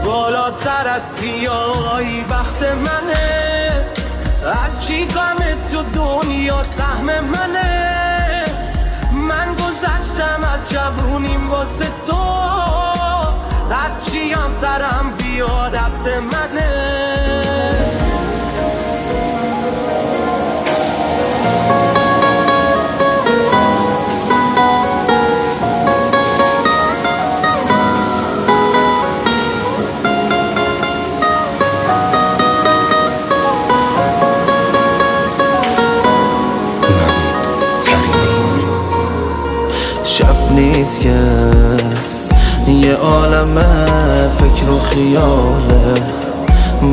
بالاتر از سیاهی بخت منه، هرچی غم تو دنیا سهم منه. من گذشتم از جوونیم واسه تو، هرچی هم سرم بیاد عبد منه. شب نیست که یه عالم فکر و خیاله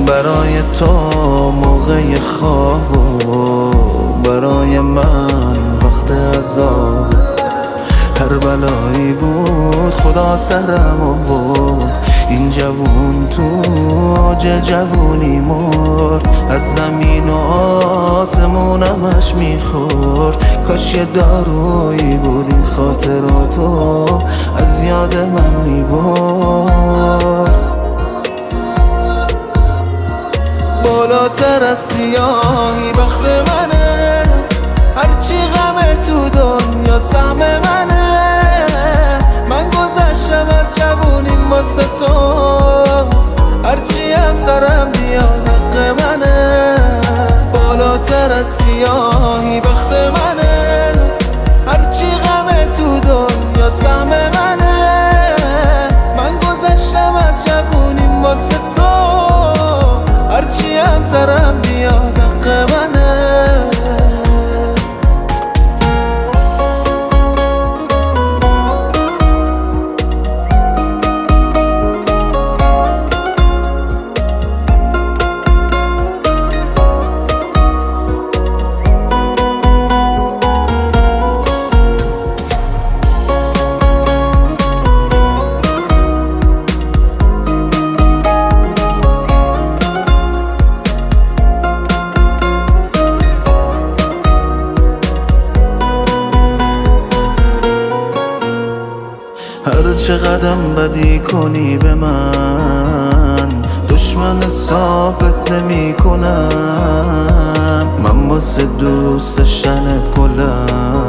برای تو موقع خواب و برای من وقت عذاب. هر بلایی بود خدا سرم آورد، این جوون تو اوج جوونی مرد. از زمین و آسمونمش میخورد، کاش یه دارویی بود این خاطراتو از یاد من میبرد. بالاتر از سیاهی بخت منه، هرچی غم تو دنیا سهم منه. من گذشتم از جوونیم واسه تو، هرچی هم سرم بیاد حق منه. بالاتر از سیاهی بخت منه، هرچی غم تو دنیا سهم منه. من گذشتم از جوونیم واسه تو، هرچی هم سرم بیاد حق منه. هر چه قدم بدی کنی به من، دشمن ثابت نمی کنم. من واسه دوست داشتنت گلم.